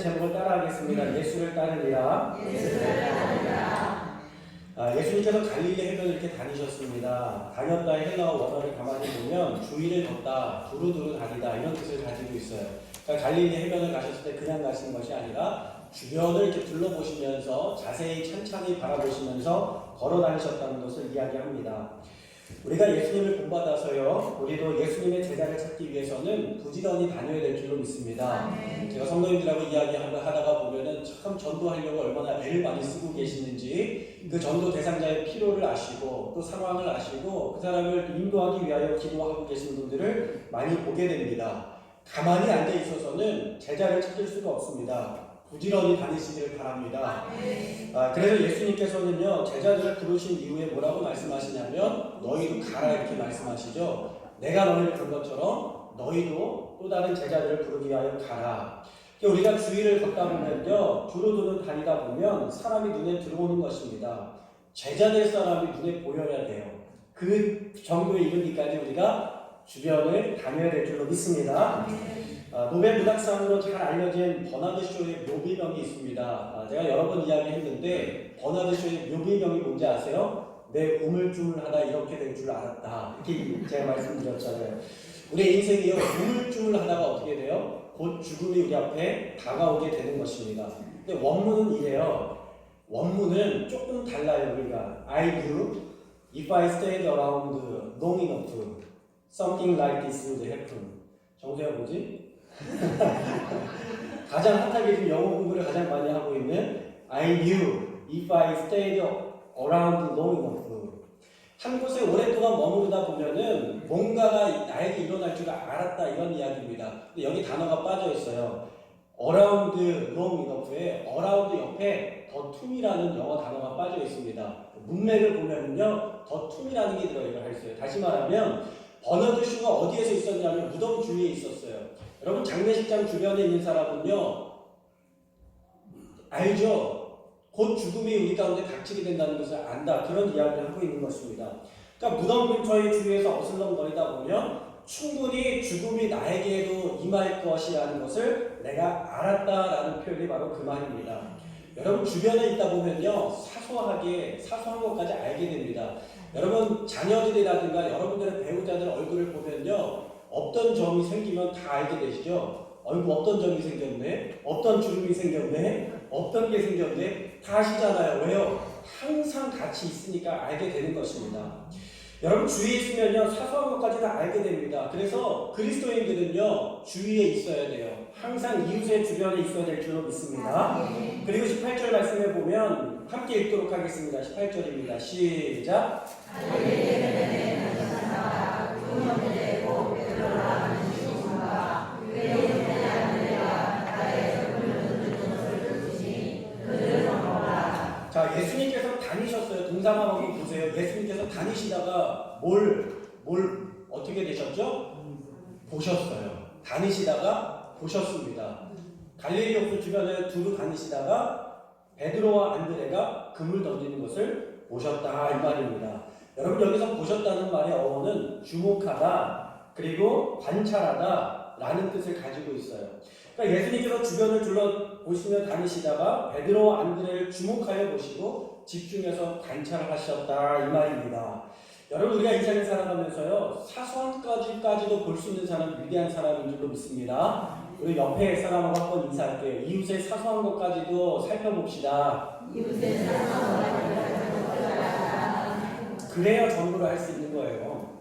제목을 따라하겠습니다. 예수를 따르리라. 예수님께서 갈릴리 해변을 이렇게 다니셨습니다. 다녔다의 헬라어 원어를 가만히 보면 주위를 걷다, 두루두루 다니다 이런 뜻을 가지고 있어요. 그러니까 갈릴리 해변을 가셨을 때 그냥 가시는 것이 아니라 주변을 이렇게 둘러보시면서 자세히 찬찬히 바라보시면서 걸어 다니셨다는 것을 이야기합니다. 우리가 예수님을 본받아서요, 우리도 예수님의 제자를 찾기 위해서는 부지런히 다녀야 될 줄로 믿습니다. 제가 성도님들하고 이야기하다가 보면은 참 전도하려고 얼마나 애를 많이 쓰고 계시는지, 그 전도 대상자의 필요를 아시고 또 상황을 아시고 그 사람을 인도하기 위하여 기도하고 계신 분들을 많이 보게 됩니다. 가만히 앉아 있어서는 제자를 찾을 수가 없습니다. 부지런히 다니시기를 바랍니다. 그래서 예수님께서는요, 제자들을 부르신 이후에 뭐라고 말씀하시냐면 너희도 가라 이렇게 말씀하시죠. 내가 너희를 부른 것처럼 너희도 또 다른 제자들을 부르기 위하여 가라. 우리가 주위를 걷다 보면요, 두루두루 다니다 보면 사람이 눈에 들어오는 것입니다. 제자 될 사람이 눈에 보여야 돼요. 그 정도에 이르기까지 우리가 주변을 다녀야 될 줄로 믿습니다. 노벨 문학상으로 잘 알려진 버나드 쇼의 묘비명이 있습니다. 제가 여러 번 이야기했는데 버나드 쇼의 묘비명이 뭔지 아세요? 내 우물쭈물하다 이렇게 될 줄 알았다. 이렇게 제가 말씀드렸잖아요. 우리 인생이요, 우물쭈물하다가 어떻게 돼요? 곧 죽음이 우리 앞에 다가오게 되는 것입니다. 근데 원문은 이래요. 원문은 조금 달라요. 우리가 I do if I stayed around long enough something like this would happen. 정수야 뭐지? 가장 핫하게 지금 영어 공부를 가장 많이 하고 있는 I knew if I stayed around long enough. 한 곳에 오랫동안 머무르다 보면은 뭔가가 나에게 일어날 줄 알았다 이런 이야기입니다. 근데 여기 단어가 빠져 있어요. around long enough에 around 옆에 더 tum이라는 영어 단어가 빠져 있습니다. 문맥을 보면은요, 더 tum이라는 게 들어있어요. 다시 말하면 버너드 슈가 어디에서 있었냐면 무덤 주위에 있었어요. 여러분 장례식장 주변에 있는 사람은요 알죠? 곧 죽음이 우리 가운데 닥치게 된다는 것을 안다. 그런 이야기를 하고 있는 것입니다. 그러니까 무덤 근처의 주위에서 어슬렁거리다 보면 충분히 죽음이 나에게도 임할 것이라는 것을 내가 알았다라는 표현이 바로 그 말입니다. 여러분 주변에 있다 보면요 사소한 것까지 알게 됩니다. 여러분 자녀들이라든가 여러분들의 배우자들 얼굴을 보면요 없던 점이 생기면 다 알게 되시죠? 얼굴 없던 점이 생겼네? 없던 주름이 생겼네? 없던 게 생겼네? 다 아시잖아요. 왜요? 항상 같이 있으니까 알게 되는 것입니다. 여러분 주위에 있으면요 사소한 것까지 다 알게 됩니다. 그래서 그리스도인들은요 주위에 있어야 돼요. 항상 이웃의 주변에 있어야 될 줄로 믿습니다. 그리고 18절 말씀에 보면 함께 읽도록 하겠습니다. 18절입니다. 시작. 자, 예수님께서 다니셨어요. 동상을 한번 보세요. 예수님께서 다니시다가 뭘 어떻게 되셨죠? 보셨어요. 다니시다가 보셨습니다. 갈릴리 호수 주변에 두루 다니시다가 베드로와 안드레가 금을 던지는 것을 보셨다 이 말입니다. 여러분 여기서 보셨다는 말의 어원은 주목하다 그리고 관찰하다 라는 뜻을 가지고 있어요. 그러니까 예수님께서 주변을 둘러보시며 다니시다가 베드로와 안드레를 주목하여 보시고 집중해서 관찰하셨다 이 말입니다. 여러분 우리가 인생을 살아가면서요 사소한 것까지도 볼 수 있는 사람 위대한 사람인 줄로 믿습니다. 우리 옆에 사람하고 한번 인사할게요. 이웃의 사소한 것까지도 살펴봅시다. 이웃의 사소한 것까지도 그래야 전도를 할 수 있는 거예요.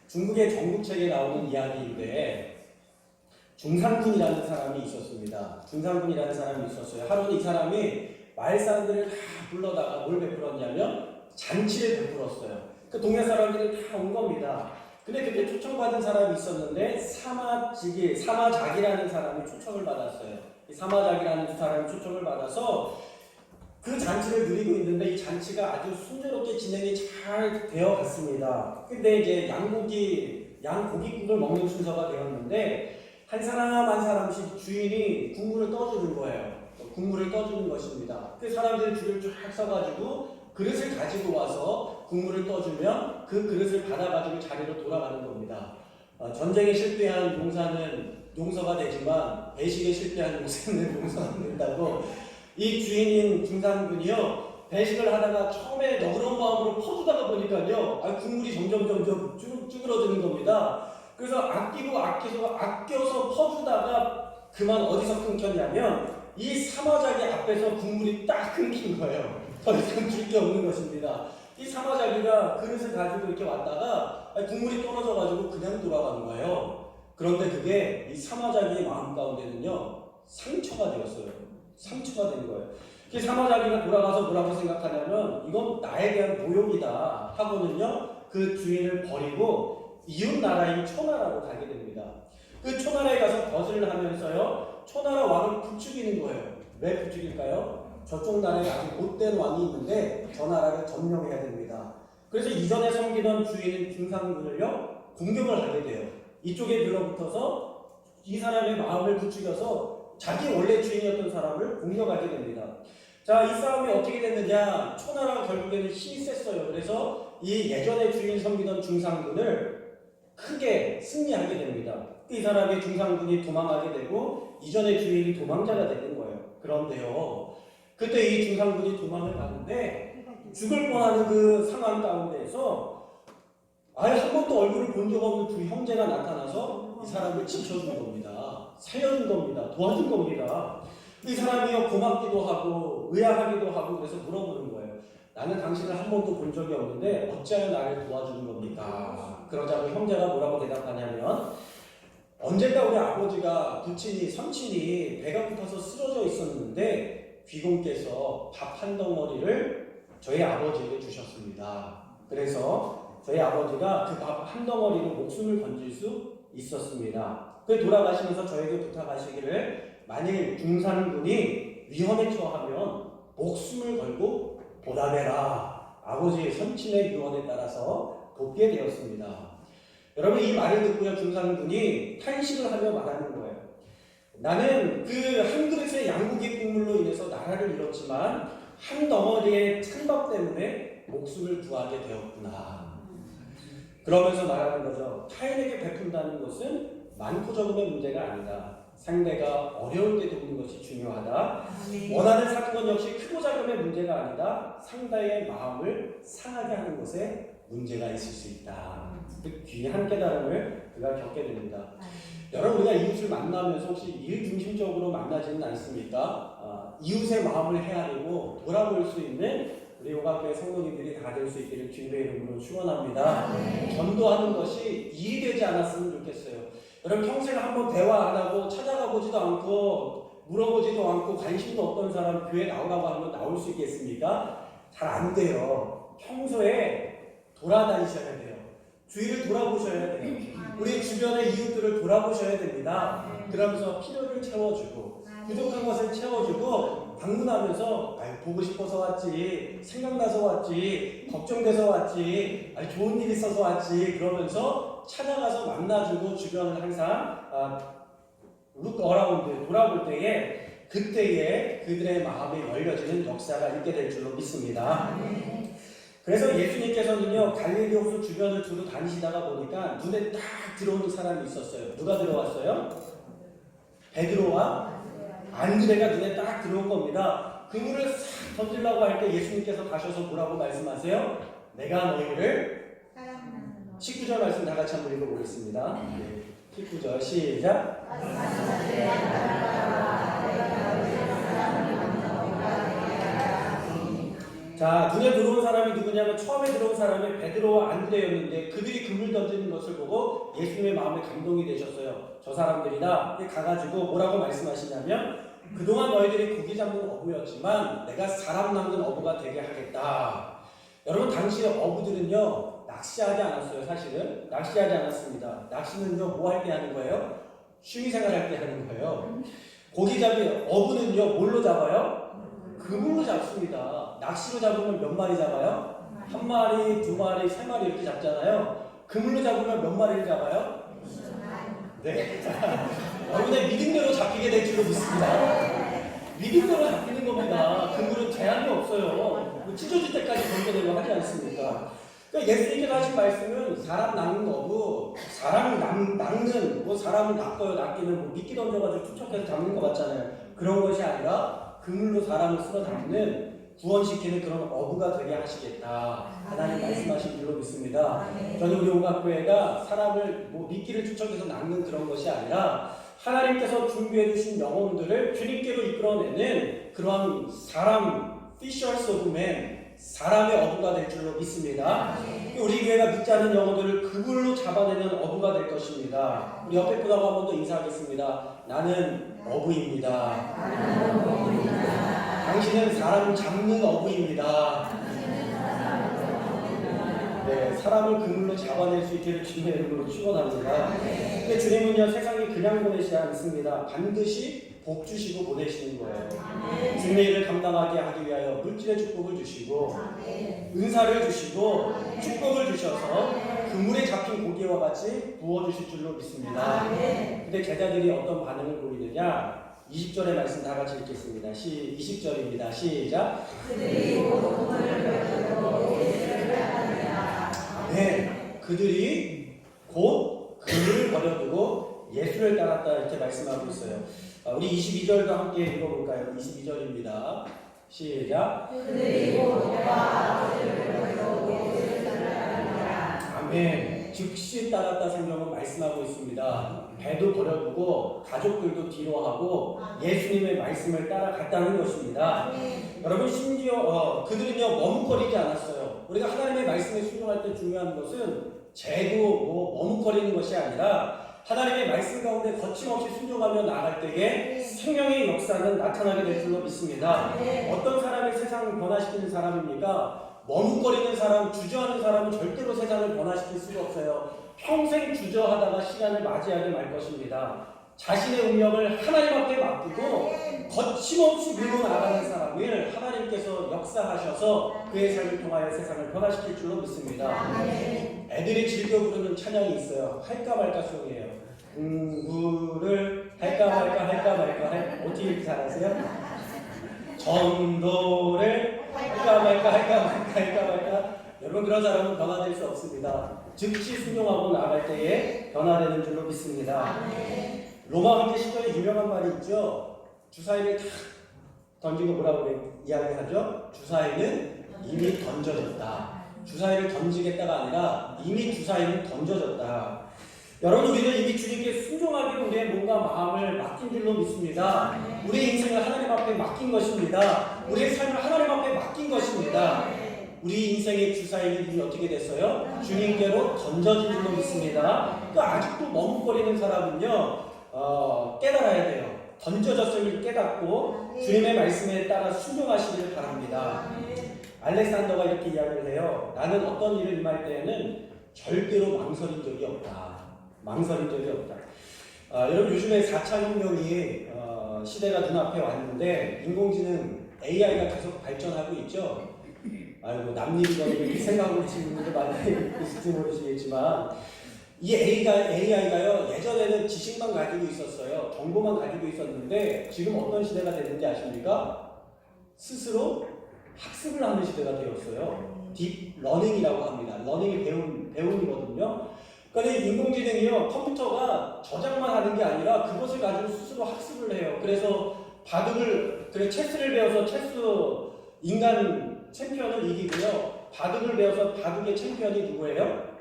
중국의 전국책에 나오는 이야기인데 중상군이라는 사람이 있었습니다. 중상군이라는 사람이 있었어요. 하루는 이 사람이 마을 사람들을 다 불러다가 뭘 베풀었냐면 잔치를 베풀었어요. 그 동네 사람들이 다 온 겁니다. 근데 그때 초청받은 사람이 있었는데 사마작이라는 사람이 초청을 받았어요. 이 사마작이라는 사람이 초청을 받아서 그 잔치를 누리고 있는데 이 잔치가 아주 순조롭게 진행이 잘 되어 갔습니다. 근데 이제 양고기국을 먹는 순서가 되었는데 한 사람 한 사람씩 주인이 국물을 떠주는 거예요. 국물을 떠주는 것입니다. 그 사람들이 줄을 쫙 서가지고 그릇을 가지고 와서 국물을 떠주면 그 그릇을 받아가지고 자리로 돌아가는 겁니다. 전쟁에 실패한 용사는 용서가 되지만 배식에 실패한 목사님은 용서가 안 된다고. 이 주인인 중상군이요, 배식을 하다가 처음에 너그러운 마음으로 퍼주다가 보니까요, 국물이 점점 쭈그러드는 겁니다. 그래서 아껴서 퍼주다가 그만 어디서 끊겼냐면 이 사마자기 앞에서 국물이 딱 끊긴 거예요. 더 이상 줄 게 없는 것입니다. 이 사마자기가 그릇을 가지고 이렇게 왔다가 국물이 떨어져가지고 그냥 돌아가는 거예요. 그런데 그게 이 사마자기의 마음 가운데는요, 상처가 되었어요. 상처가 된 거예요. 이 사마자기가 돌아가서 뭐라고 생각하냐면 이건 나에 대한 모욕이다 하고는요, 그 주인을 버리고 이웃 나라인 초나라로 가게 됩니다. 그 초나라에 가서 덫을 하면서요, 초나라 왕을 부추기는 거예요. 왜 부추길까요? 저쪽 나라에 아주 못된 왕이 있는데 저 나라를 점령해야 됩니다. 그래서 이전에 섬기던 주인인 중상군을요, 공격을 하게 돼요. 이쪽에 들러붙어서 이 사람의 마음을 부추겨서 자기 원래 주인이었던 사람을 공격하게 됩니다. 자, 이 싸움이 어떻게 됐느냐? 초나라가 결국에는 힘이 셌어요. 그래서 이 예전에 주인 섬기던 중상군을 크게 승리하게 됩니다. 이 사람의 중상군이 도망가게 되고 이전의 주인이 도망자가 되는 거예요. 그런데요, 그때 이 중상군이 도망을 가는데 죽을 뻔하는 그 상황 가운데에서 아예 한 번도 얼굴을 본 적 없는 두 형제가 나타나서 이 사람을 지켜준 겁니다. 살려준 겁니다. 도와준 겁니다. 이 사람이요, 고맙기도 하고 의아하기도 하고 그래서 물어보는 거예요. 나는 당신을 한 번도 본 적이 없는데 어찌하여 나를 도와주는 겁니까? 그러자고 형제가 뭐라고 대답하냐면, 언젠가 우리 아버지가 부친이 삼친이 배가 고파서 쓰러져 있었는데 귀공께서 밥 한 덩어리를 저희 아버지에게 주셨습니다. 그래서 저희 아버지가 그 밥 한 덩어리로 목숨을 건질 수 있었습니다. 그 돌아가시면서 저에게 부탁하시기를 만일 중상군이 위험에 처하면 목숨을 걸고 보답해라. 아버지의 선친의 유언에 따라서 돕게 되었습니다. 여러분, 이 말을 듣고요, 중상군이 탄식을 하며 말하는 거예요. 나는 그 한 그릇의 양고기 국물로 인해서 나라를 잃었지만 한 덩어리의 찬밥 때문에 목숨을 구하게 되었구나. 그러면서 말하는 거죠. 타인에게 베푼다는 것은 많고 적음의 문제가 아니다. 상대가 어려울 때 돕는 것이 중요하다. 원하는 사건 역시 크고 작음의 문제가 아니다. 상대의 마음을 상하게 하는 것에 문제가 있을 수 있다. 그 귀한 깨달음을 그가 겪게 됩니다. 여러분, 우리가 이웃을 만나면서 혹시 일 중심적으로 만나지는 않습니까? 이웃의 마음을 헤아리고 돌아볼 수 있는 우리 오각교회 성도님들이 다 될 수 있기를 주님의 이름으로 축원합니다. 전도하는 것이 일이 되지 않았으면 좋겠어요. 여러분, 평생 한번 대화 안 하고 찾아가 보지도 않고 물어보지도 않고 관심도 없던 사람 교회 나오라고 하면 나올 수 있겠습니까? 잘 안 돼요. 평소에 돌아다니셔야 돼요. 주위를 돌아보셔야 돼요. 우리 주변의 이웃들을 돌아보셔야 됩니다. 그러면서 필요를 채워주고 부족한 것을 채워주고 방문하면서 보고 싶어서 왔지, 생각나서 왔지, 걱정돼서 왔지, 좋은 일 있어서 왔지, 그러면서 찾아가서 만나주고 주변을 항상 look around, 돌아볼 때에 그때에 그들의 마음이 열려지는 역사가 있게 될 줄로 믿습니다. 그래서 예수님께서는요, 갈릴리 호수 주변을 두루 다니시다가 보니까 눈에 딱 들어오는 사람이 있었어요. 누가 들어왔어요? 베드로와 안드레가 눈에 딱 들어온 겁니다. 그물을 싹 던지려고 할 때 예수님께서 가셔서 뭐라고 말씀하세요? 내가 너희를 19절 말씀 다 같이 한번 읽어보겠습니다. 19절 시작. 자, 눈에 들어온 사람이 누구냐면 처음에 들어온 사람이 베드로와 안드레였는데 그들이 그물 던지는 것을 보고 예수님의 마음에 감동이 되셨어요. 저 사람들이다. 가가지고 뭐라고 말씀하시냐면, 그동안 너희들이 고기 잡는 어부였지만 내가 사람 낚는 어부가 되게 하겠다. 여러분, 당시의 어부들은요, 낚시하지 않았어요. 사실은 낚시하지 않았습니다. 낚시는요, 뭐 할 때 하는 거예요? 취미생활 할 때 하는 거예요. 고기잡이 어부는요, 뭘로 잡아요? 그물로 잡습니다. 낚시로 잡으면 몇 마리 잡아요? 한 마리, 두 마리, 세 마리 이렇게 잡잖아요. 그물로 잡으면 몇 마리를 잡아요? 네. 여러분의 믿음대로 잡히게 될 줄로 믿습니다. 믿음대로 잡히는 겁니다. 그물은 제한이 없어요. 찢어질 때까지 던져내려고 하지 않습니까? 그러니까 예수님께서 하신 말씀은 사람 낚는 거고, 사람 낚는, 뭐 사람을 낚아요, 낚이는 뭐 미끼 던져가지고 투척해서 잡는 거 같잖아요. 그런 것이 아니라 그물로 사람을 쓸어 담는, 구원시키는 그런 어부가 되게 하시겠다. 하나님 말씀하신 줄로 믿습니다. 저는 우리 온갖교회가 사람을 뭐 미끼를 투척해서 낚는 그런 것이 아니라 하나님께서 준비해 주신 영혼들을 주님께로 이끌어내는 그러한 사람, fishers of men, 사람의 어부가 될 줄로 믿습니다. 우리 교회가 믿지 않는 영혼들을 그물로 잡아내는 어부가 될 것입니다. 우리 옆에 분하고 한 번 더 인사하겠습니다. 나는 어부입니다. 당신은 사람을 잡는 어부입니다. 네, 사람을 그물로 잡아낼 수 있기를 주님의 이름으로 축원합니다. 근데 주님은요, 세상에 그냥 보내시지 않습니다. 반드시 복 주시고 보내시는 거예요. 주님의 일을 감당하게 하기 위하여 물질의 축복을 주시고 은사를 주시고 축복을 주셔서 그물에 잡힌 고기와 같이 부어주실 줄로 믿습니다. 근데 제자들이 어떤 반응을 보이느냐? 20절의 말씀 다 같이 읽겠습니다. 20절입니다. 시작. 네, 그들이 곧 그물을 버려두고 예수를 따랐다 이렇게 말씀하고 있어요. 우리 22절도 함께 읽어볼까요? 22절입니다. 시작. 그들이 곧 아버지를 버리고 예수를 따랐다. 아멘. 즉시 따랐다 성경은 말씀하고 있습니다. 배도 버려두고 가족들도 뒤로 하고 예수님의 말씀을 따라갔다는 것입니다. 여러분 심지어 그들은요 머뭇거리지 않았어요. 우리가 하나님의 말씀에 순종할 때 중요한 것은 재고 뭐 머뭇거리는 것이 아니라 하나님의 말씀 가운데 거침없이 순종하며 나아갈 때에 생명의 역사는 나타나게 될 줄로 믿습니다. 어떤 사람이 세상을 변화시키는 사람입니까? 머뭇거리는 사람, 주저하는 사람은 절대로 세상을 변화시킬 수가 없어요. 평생 주저하다가 시간을 맞이하게 말 것입니다. 자신의 운명을 하나님 앞에 맡기고 거침없이 밀고 나가는 사람을 하나님께서 역사하셔서 그의 삶을 통하여 세상을 변화시킬 줄로 믿습니다. 애들이 즐겨 부르는 찬양이 있어요. 할까 말까 송이에요. 공부를 할까 말까 어떻게 이렇게 잘하세요? 전도를 할까 말까 여러분 그런 사람은 변화될 수 없습니다. 즉시 순종하고 나갈 때에 변화되는 줄로 믿습니다. 로마 황제 시절에 유명한 말이 있죠. 주사위를 탁 던지고 뭐라고 이야기하죠? 주사위는 이미 던져졌다. 주사위를 던지겠다가 아니라 이미 주사위는 던져졌다. 여러분 우리는 이미 주님께 순종하기로 우리의 몸과 마음을 맡긴 줄로 믿습니다. 우리의 인생을 하나님 앞에 맡긴 것입니다. 우리의 삶을 하나님 앞에 맡긴 것입니다. 우리 인생의 주사위는 이미 어떻게 됐어요? 주님께로 던져진 줄로 믿습니다. 아직도 머뭇거리는 사람은요 깨달아야 돼요. 던져졌음을 깨닫고 주님의 말씀에 따라 순종하시기를 바랍니다. 알렉산더가 이렇게 이야기를 해요. 나는 어떤 일을 임할 때에는 절대로 망설인 적이 없다. 망설인 적이 없다. 여러분 요즘에 4차 혁명이 시대가 눈앞에 왔는데 인공지능 AI가 계속 발전하고 있죠. 아이고 남일이가 이렇게 생각하고 계시는 분들 많이 있을지 모르시겠지만 이 AI가요 예전에는 지식만 가지고 있었어요. 정보만 가지고 있었는데 지금 어떤 시대가 됐는지 아십니까? 스스로 학습을 하는 시대가 되었어요. 딥러닝이라고 합니다. 러닝이 배움이거든요. 그러니까 이 인공지능이요 컴퓨터가 저장만 하는 게 아니라 그것을 가지고 스스로 학습을 해요. 그래서 체스를 배워서 체스 인간 챔피언을 이기고요. 바둑을 배워서 바둑의 챔피언이 누구예요?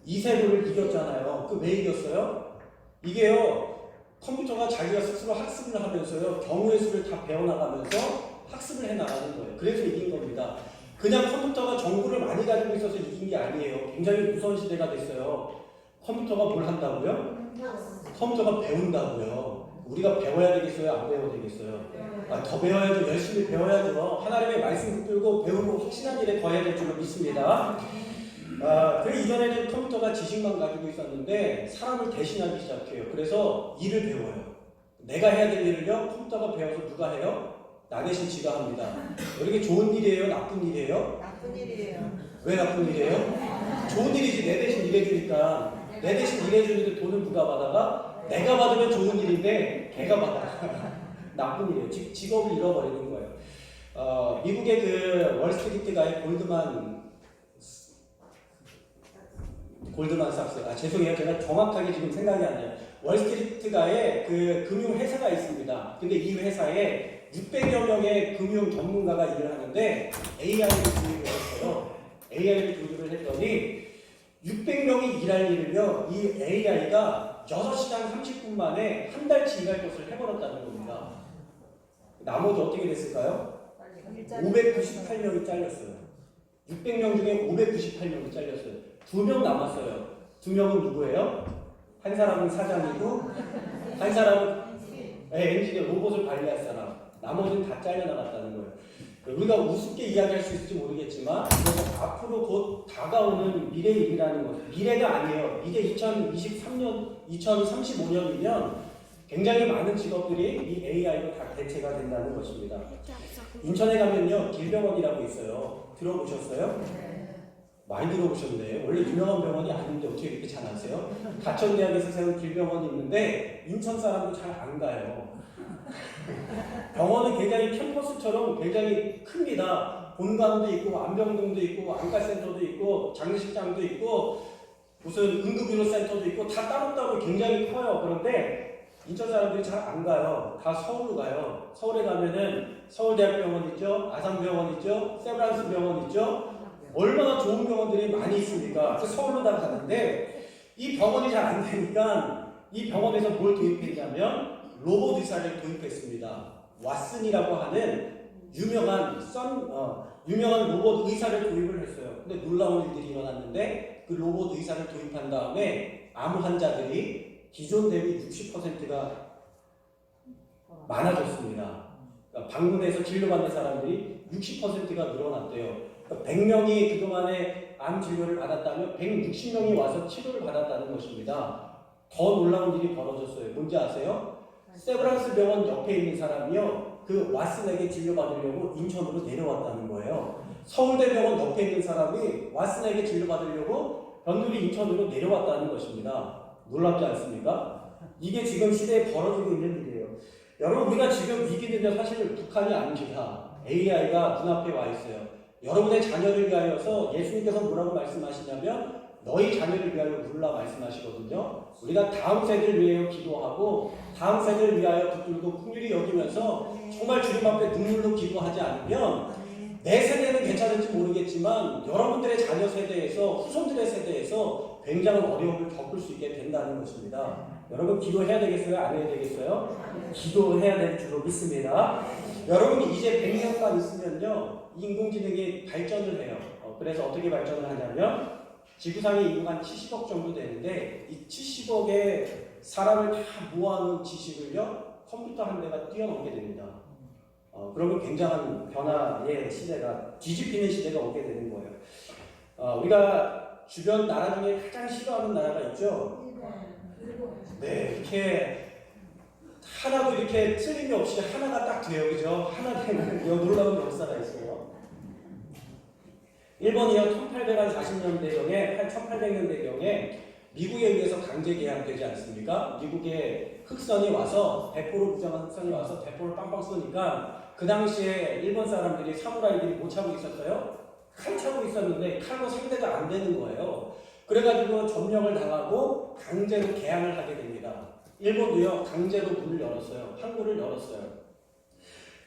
이세돌을 이겼잖아요. 그 왜 이겼어요? 이게요 컴퓨터가 자기가 스스로 학습을 하면서요 경우의 수를 다 배워나가면서 학습을 해나가는 거예요. 그래서 이긴 겁니다. 그냥 컴퓨터가 정보를 많이 가지고 있어서 이긴 게 아니에요. 굉장히 무서운 시대가 됐어요. 컴퓨터가 뭘 한다고요? 컴퓨터가 배운다고요. 우리가 배워야 되겠어요? 안 배워야 되겠어요? 더 배워야죠. 열심히 배워야죠. 하나님의 말씀 붙들고 배우고 확신한 일에 거해야 될 줄로 믿습니다. 그 이전에는 컴퓨터가 지식만 가지고 있었는데 사람을 대신하기 시작해요. 그래서 일을 배워요. 내가 해야 될 일을요 컴퓨터가 배워서 누가 해요? 나 대신 지가 합니다. 이게 좋은 일이에요? 나쁜 일이에요? 나쁜 일이에요. 왜 나쁜 일이에요? 좋은 일이지. 내 대신 일해주니까. 내 대신 일해주는데 돈은 누가 받아가? 내가 받으면 좋은 일인데 걔가 받아. 나쁜 일이에요. 직업을 잃어버리는 거예요. 미국의 그 월스트리트가의 골드만 골드만삭스. 죄송해요. 제가 정확하게 지금 생각이 안 나요. 월스트리트가의 그 금융 회사가 있습니다. 근데 이 회사에 600여 명의 금융 전문가가 일을 하는데 AI를 도입을 했어요. AI를 도입을 했더니 600명이 일할 일을요, 이 AI가 6시간 30분 만에 한 달치 일할 것을 해버렸다는 겁니다. 나머지 어떻게 됐을까요? 598명이 잘렸어요. 600명 중에 598명이 잘렸어요. 2명 남았어요. 2명은 누구예요? 한 사람은 사장이고, 한 사람은 엔지니어, 로봇을 관리할 사람. 나머지는 다 잘려나갔다는 거예요. 우리가 우습게 이야기할 수 있을지 모르겠지만, 그래서 앞으로 곧 다가오는 미래의 일이라는 것, 미래가 아니에요. 이제 2023년, 2035년이면 굉장히 많은 직업들이 이 AI로 다 대체가 된다는 것입니다. 인천에 가면요, 길병원이라고 있어요. 들어보셨어요? 많이 들어보셨네. 원래 유명한 병원이 아닌데 어떻게 이렇게 잘 아세요? 가천대학에서 세운 길병원이 있는데 인천 사람도 잘 안 가요. 병원은 굉장히 캠퍼스처럼 굉장히 큽니다. 본관도 있고 안병동도 있고 안과센터도 있고 장례식장도 있고 무슨 응급의료센터도 있고 다 따로따로 굉장히 커요. 그런데 인천 사람들이 잘 안 가요. 다 서울로 가요. 서울에 가면은 서울대학병원 있죠, 아산병원 있죠, 세브란스 병원 있죠. 얼마나 좋은 병원들이 많이 있습니까? 그래서 서울로 다 가는데 이 병원이 잘 안 되니까 이 병원에서 뭘 도입했냐면 로봇 의사를 도입했습니다. 왓슨이라고 하는 유명한 로봇 의사를 도입을 했어요. 근데 놀라운 일들이 일어났는데 그 로봇 의사를 도입한 다음에 암 환자들이 기존 대비 60%가 많아졌습니다. 그러니까 방문해서 진료받는 사람들이 60%가 늘어났대요. 그러니까 100명이 그동안에 암 진료를 받았다면 160명이 와서 치료를 받았다는 것입니다. 더 놀라운 일이 벌어졌어요. 뭔지 아세요? 세브란스 병원 옆에 있는 사람이요, 그 왓슨에게 진료받으려고 인천으로 내려왔다는 거예요. 서울대병원 옆에 있는 사람이 왓슨에게 진료받으려고 변두리 인천으로 내려왔다는 것입니다. 놀랍지 않습니까? 이게 지금 시대에 벌어지고 있는 일이에요. 여러분, 우리가 지금 위기는요, 사실 북한이 아닙니다. AI가 눈앞에 와 있어요. 여러분의 자녀를 위하여서 예수님께서 뭐라고 말씀하시냐면 너희 자녀를 위하여 누르라 말씀하시거든요. 우리가 다음 세대를 위하여 기도하고 다음 세대를 위하여 붙들고 긍휼히 여기면서 정말 주님 앞에 눈물로 기도하지 않으면 내 세대는 괜찮을지 모르겠지만 여러분들의 자녀 세대에서 후손들의 세대에서 굉장한 어려움을 겪을 수 있게 된다는 것입니다. 여러분 기도해야 되겠어요? 안 해야 되겠어요? 기도해야 될 줄로 믿습니다. 여러분이 이제 100년만 있으면요, 인공지능이 발전을 해요. 그래서 어떻게 발전을 하냐면 지구상의 인구가 한 70억 정도 되는데 이 70억의 사람을 다 모아놓은 지식을요, 컴퓨터 한 대가 뛰어넘게 됩니다. 그러면 굉장한 변화의 시대가, 뒤집히는 시대가 오게 되는 거예요. 우리가 주변 나라 중에 가장 싫어하는 나라가 있죠? 네, 이렇게 하나도 이렇게 틀림이 없이 하나가 딱 돼요. 그죠? 하나 되는 놀라운 역사가 있어요. 일본이요, 1840년대경에, 1800년대경에 미국에 의해서 강제 개항되지 않습니까? 미국에 흑선이 와서, 대포로 무장한 흑선이 와서 대포를 빵빵 쏘니까 그 당시에 일본 사람들이, 사무라이들이 못 차고 있었어요? 칼 차고 있었는데 칼로 상대가 안 되는 거예요. 그래가지고 점령을 당하고 강제로 개항을 하게 됩니다. 일본도요, 강제로 문을 열었어요. 항구를 열었어요.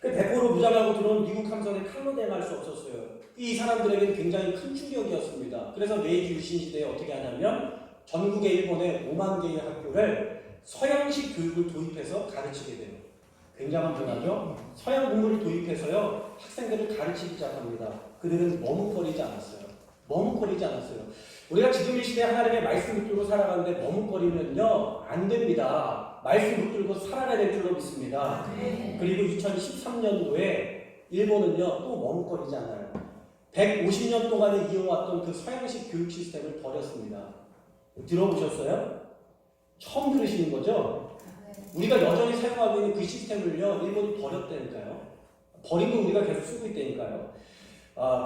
그 대포로 무장하고 들어온 미국 함선에 칼로 대응할 수 없었어요. 이 사람들에게는 굉장히 큰 충격이었습니다. 그래서 메이지 유신 시대에 어떻게 하냐면 전국의 일본에 5만 개의 학교를 서양식 교육을 도입해서 가르치게 돼요. 굉장한 변화죠. 서양 공부를 도입해서요, 학생들을 가르치기 시작합니다. 그들은 머뭇거리지 않았어요. 머뭇거리지 않았어요. 우리가 지금 이 시대에 하나님의 말씀 붙들고 살아가는데 머뭇거리면요, 안 됩니다. 말씀 붙들고 살아가야 될 줄로 믿습니다. 그리고 2013년도에 일본은요, 또 머뭇거리지 않아요. 150년 동안에 이어왔던 그 서양식 교육 시스템을 버렸습니다. 들어보셨어요? 처음 들으시는 거죠? 우리가 여전히 사용하고 있는 그 시스템을요, 일본이 버렸다니까요. 버리고 우리가 계속 쓰고 있다니까요.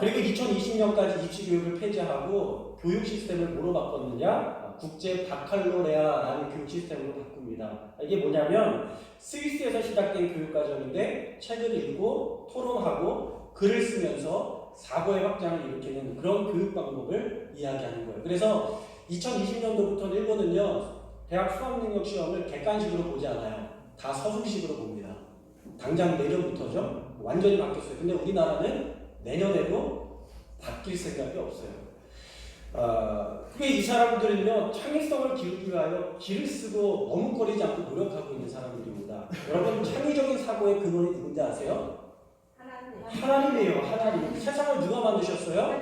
그리고 2020년까지 입시교육을 폐지하고 교육 시스템을 뭐로 바꿨느냐? 국제 바칼로레아라는 교육 시스템으로 바꿉니다. 이게 뭐냐면 스위스에서 시작된 교육과정인데 책을 읽고 토론하고 글을 쓰면서 사고의 확장을 일으키는 그런 교육 방법을 이야기하는 거예요. 그래서 2020년도부터는 일본은요 대학 수학능력 시험을 객관식으로 보지 않아요. 다 서술식으로 봅니다. 당장 내년부터죠. 완전히 바뀌었어요. 근데 우리나라는 내년에도 바뀔 생각이 없어요. 그게 이 사람들은요 창의성을 기르기 위하여 기를 쓰고 머뭇거리지 않고 노력하고 있는 사람들입니다. 여러분 창의적인 사고의 근원이 누군지 아세요? 하나님이에요. 하나님. 세상을 누가 만드셨어요?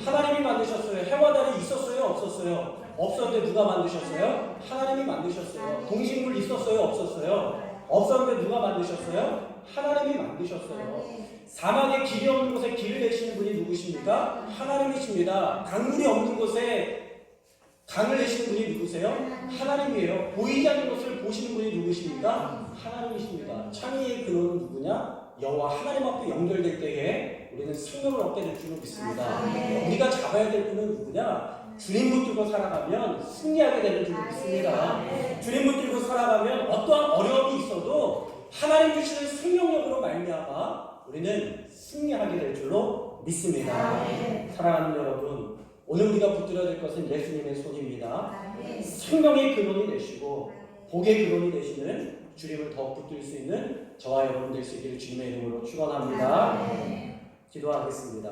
하나님이 만드셨어요. 해와 달이 있었어요? 없었어요? 없었는데 누가 만드셨어요? 하나님이 만드셨어요. 동식물 있었어요? 없었어요? 없었는데 누가 만드셨어요? 하나님이 만드셨어요. 사막에 길이 없는 곳에 길을 내시는 분이 누구십니까? 하나님이십니다. 강물이 없는 곳에 강을 내시는 분이 누구세요? 하나님이에요. 보이지 않는 것을 보시는 분이 누구십니까? 하나님이십니다. 창의의 근원은 누구냐? 여호와 하나님 앞에 연결될 때에 우리는 생명을 얻게 될 줄로 믿습니다. 우리가 잡아야 될 분은 누구냐? 주님 붙들고 살아가면 승리하게 되는 줄로 믿습니다. 주님 붙들고 살아가면 어떠한 어려움이 있어도 하나님 주시는 생명력으로 말미암아 우리는 승리하게 될 줄로 믿습니다. 사랑하는 여러분, 오늘 우리가 붙들어야 될 것은 예수님의 손입니다. 생명의 근원이 되시고 복의 근원이 되시는 주님을 더 붙들 수 있는 저와 여러분 될 수 있기를 주님의 이름으로 축원합니다. 기도하겠습니다.